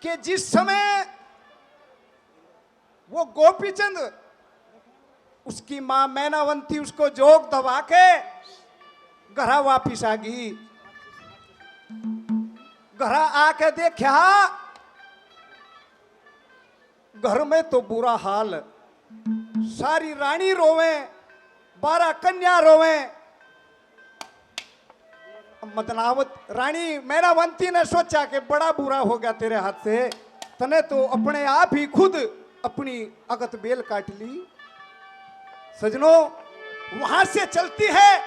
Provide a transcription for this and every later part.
कि जिस समय वो गोपीचंद उसकी मां मैनावंती उसको जोग दबा के घर वापिस आ गई। घर आके देखा घर में तो बुरा हाल, सारी रानी रोवे, 12 कन्या रोवे। मदनावत रानी मैनावंती ने सोचा कि बड़ा बुरा हो गया तेरे हाथ से, तने तो अपने आप ही खुद अपनी अगत बेल काट ली। सजनों, वहां से चलती है,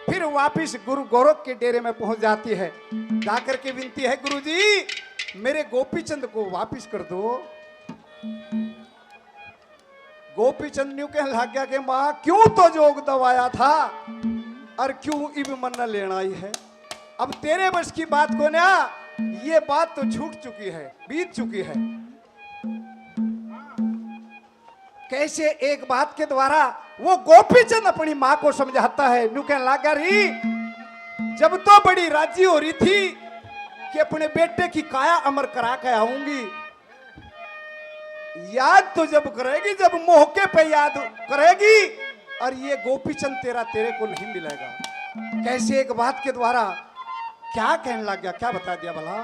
फिर वापिस गुरु गोरख के डेरे में पहुंच जाती है। जाकर के विनती है, गुरुजी मेरे गोपीचंद को वापिस कर दो। गोपीचंद न्यू कहने लग गया कि मां क्यों तो जोग दवाया था और क्यों इब मन लेना ही है। अब तेरे बस की बात को ना, ये बात तो छूट चुकी है, बीत चुकी है। कैसे एक बात के द्वारा वो गोपीचंद अपनी मां को समझाता है। न्यू कहने लगा रही, जब तो बड़ी राजी हो रही थी कि अपने बेटे की काया अमर करा के आऊंगी, याद तो जब करेगी जब मौके पे याद करेगी, और ये गोपीचंद तेरे को नहीं मिलेगा। कैसे एक बात के द्वारा क्या कहने लग गया, क्या बता दिया भला।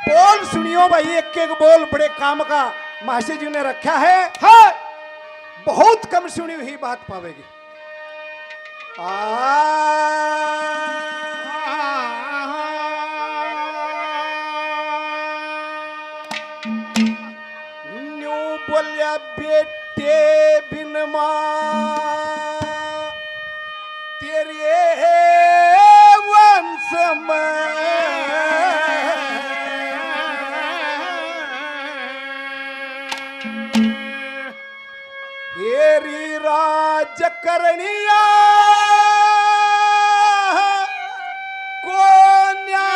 बोल सुनियो भाई, एक एक बोल बड़े काम का महाशय जी ने रखा है। हाँ, बहुत कम सुनी हुई बात पावेगी। न्यू बोलिया बेटे बिन मां तेरे वंश में तेरी राज करनिया कोन्या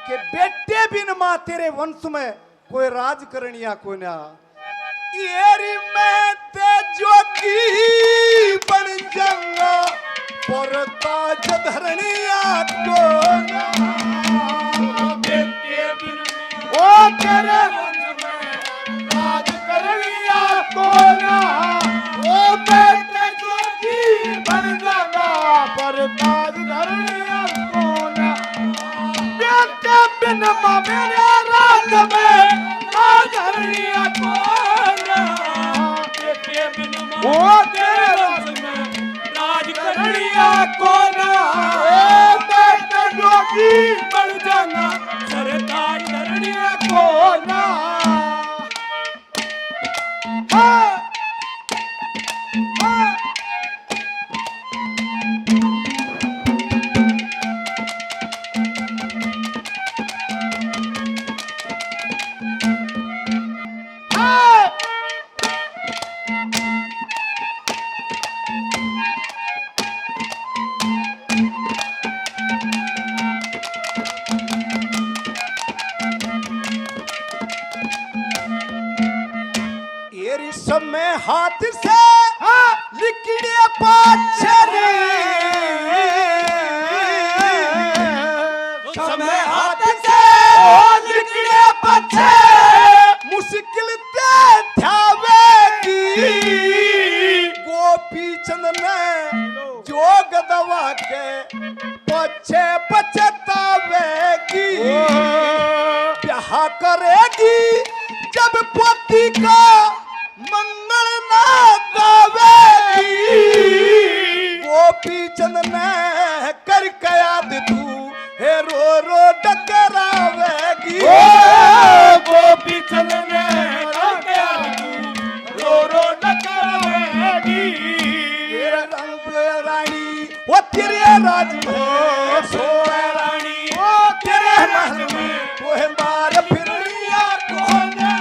के बेटे बिन मां तेरे वंश में कोई राज करनिया कोन्या। येरी मैं ते जोगी बन जाऊंगा पर ताज धरनिया कोन्या। ओ तेरे वंश में राज करनिया कोन्या, ओ बेटे जोगी बन जाऊंगा पर ताज धरनिया कोन्या। बेटे बिन मां मेरे राज में राज धरनिया कोन्या। बेटे बिन मां ओ तेरे वंश में राज करनिया कोन्या। ओ बेटे जोगी बन जाऊंगा सरताज धरनिया कोन्या। समय हाथ से लिखने पाछरे, समय हाथ से लिखने पाछे मुश्किल ते ध्यावेगी। गोपीचंद ने जोग दवा के पछे पछतावेगी। ब्याह करेगी जब पोती का मंगल ना गावेगी। गोपीचंद ने कर याद तू हे रो रो डकरावेगी। गोपीचंद ने कर याद तू रो रो डकरावेगी। तेरा रंग रानी वो तेरे राज में सोए रानी, वो तेरे महल में वो है मार फिरिया कोन्या।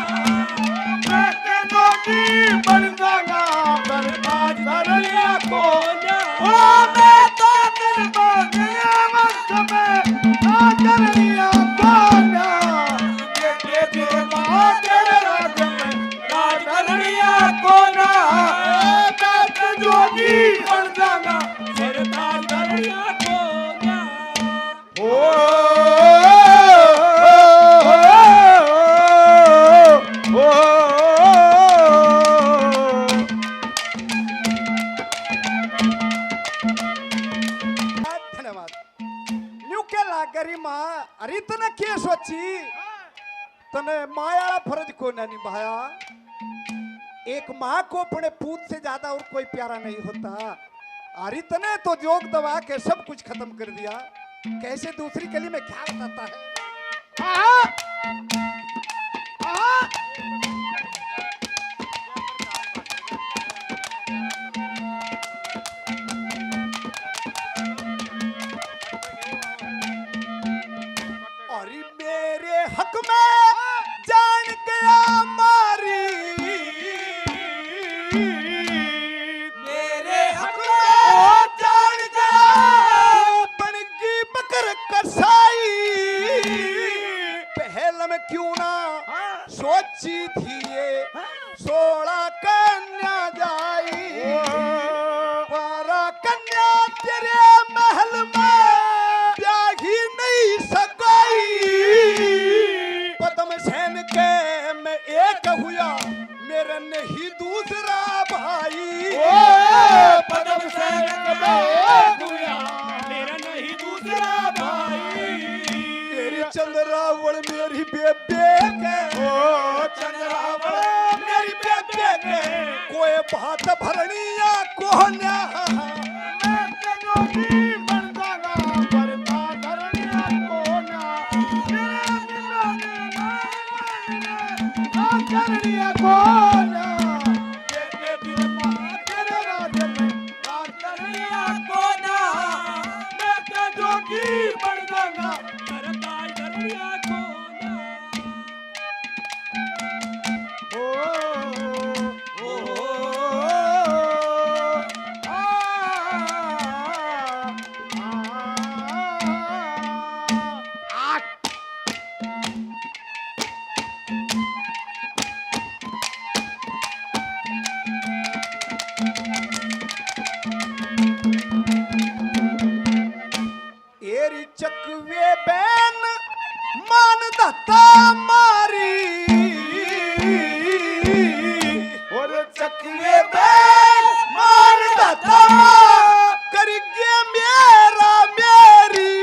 बन जाऊंगा पर ताज धरनिया कोन्या। ओ मैं तो दिल बनिया वंश में ताज धरनिया कोन्या। बेटे बिन मां तेरे राज में ताज धरनिया कोन्या। तने के सोची तने माया फर्ज को ना निभाया। एक माँ को अपने पूत से ज्यादा और कोई प्यारा नहीं होता। अरे तने तो जोग दबा के सब कुछ खत्म कर दिया। कैसे दूसरी गली में क्या बताता है। अरे मेरे हक में जान गया मारी, मेरे हक में जान गया बन गई बकर कसाई। पहल में क्यों ना सोची थी ये 16 कन्या जाई। 12 कन्या तेरे महल में ब्याही नहीं सगाई। पद्म सेन के मैं एक हुआ मेरा नहीं दूसरा भाई। पद्म सेन के मैं एक हुआ मेरा नहीं दूसरा भाई। तेरी चंद्रावल मेरी बेबे के, चंद्रावल मेरी बेबे के कोई बात भरनिया कोन्या। मैं तेरी बन जागा बरता धरनिया कोना। धरनिया कोना तेरे दिल में तेरे राज में धरनिया कोना। मैं ते जोगी बन जागा बरता धरनिया कोना। एरी चकवे बैन मान दाता मारी। और चकिए बैल मान दाता कर गया मेरा मेरी।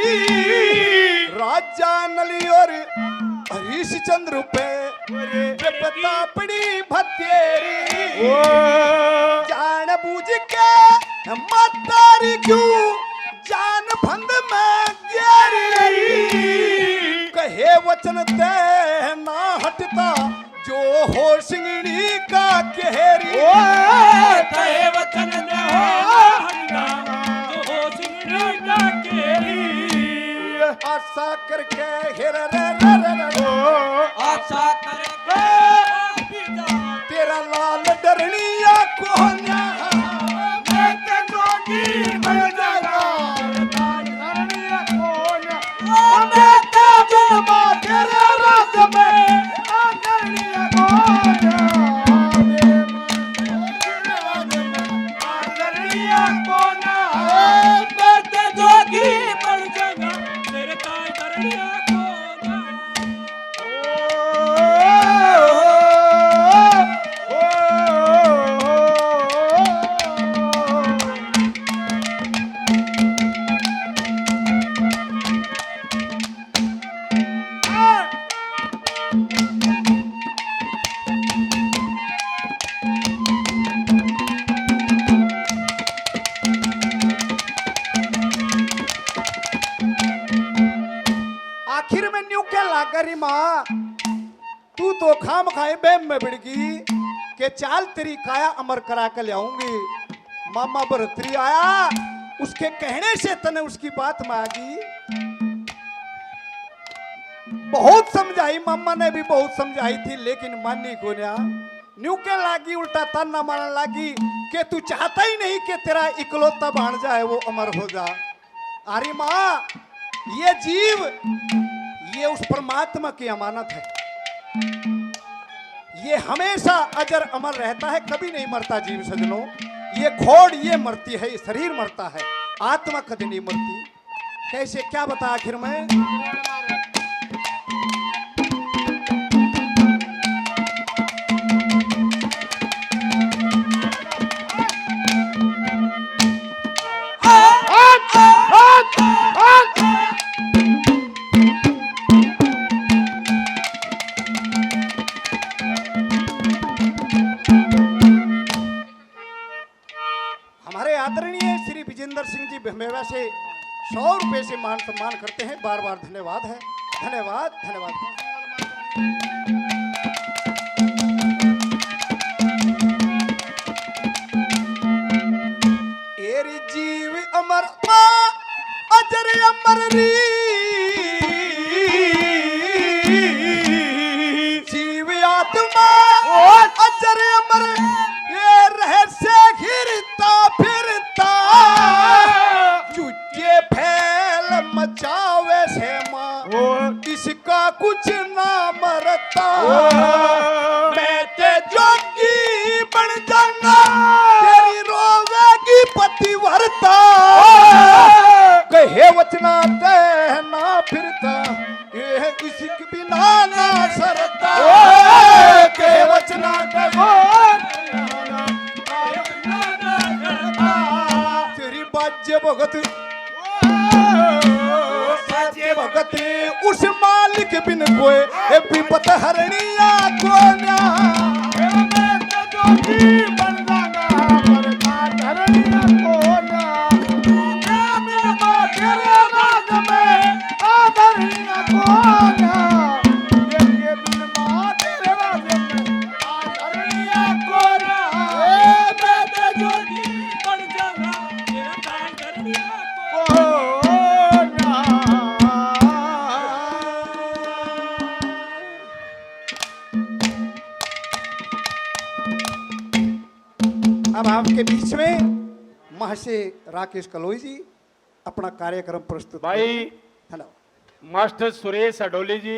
राजा नली और हरीश चंद्र पे पता पड़ी भतेरी। जान बूझ के मतारी क्यों जान फंद में गेरी। कहे वचन ते ना हटता जो हो सिंगड़ी का केहरी। कहे वचन न हो हंगा जो हो सिंगड़ी का केरी। आशा करके हेर रे रे रे रे। आशा करके तेरा लाल डरनिया कोन्या। मैं ते जोगी बन जागा धरनिया कोना। मैं ते जन्मा तेरे राज में धरनिया कोना। धरनिया कोना मैं ते जोगी बन जागा तेरे ताज धरनिया कोना। आखिर में न्यू क्या लागरी माँ तू तो खाम खाए बेम में बिड़गी के चाल तेरी काया अमर करा के ले आऊंगी। मामा बरतरी आया उसके कहने से तने उसकी बात मांगी। बहुत समझाई मामा ने भी बहुत समझाई थी लेकिन मानी को ना। न्यू के लागी उल्टा ताना मारने लागी कि तू चाहता ही नहीं कि तेरा इकलौता भांजा है वो अमर हो जा। अरे माँ ये जीव ये उस परमात्मा की अमानत है। ये हमेशा अजर अमर रहता है कभी नहीं मरता जीव सजनों। ये घोड़ ये मरती है ये शरीर मरता है आत्मा कभी नहीं मरती। कैसे क्या बता आखिर में आदरणीय श्री विजेंद्र सिंह जी भमेवा से 100 रुपए से मान सम्मान करते हैं। बार बार धन्यवाद है। धन्यवाद धन्यवाद। एरी जीव अमर अजर अमर री जीव आत्मा अजर अमर ये रहस्य घिरता फिरता चुच्चे फैल मचावे से माँ इसका कुछ ना मरता मैं ते जोगी बन जाऊंगा तेरी रोवेगी पतिव्रता कहे वचना तह ना फिरता ये इश्क बिना ना सरता कहे वचना तह तेरी बाज्य भगत साचे भगत उस मालिक बिन कोई ए विपत हरणिया को ना अब आपके बीच में महर्षि राकेश कलोई जी अपना कार्यक्रम प्रस्तुत भाई हेलो मास्टर सुरेश अडोली जी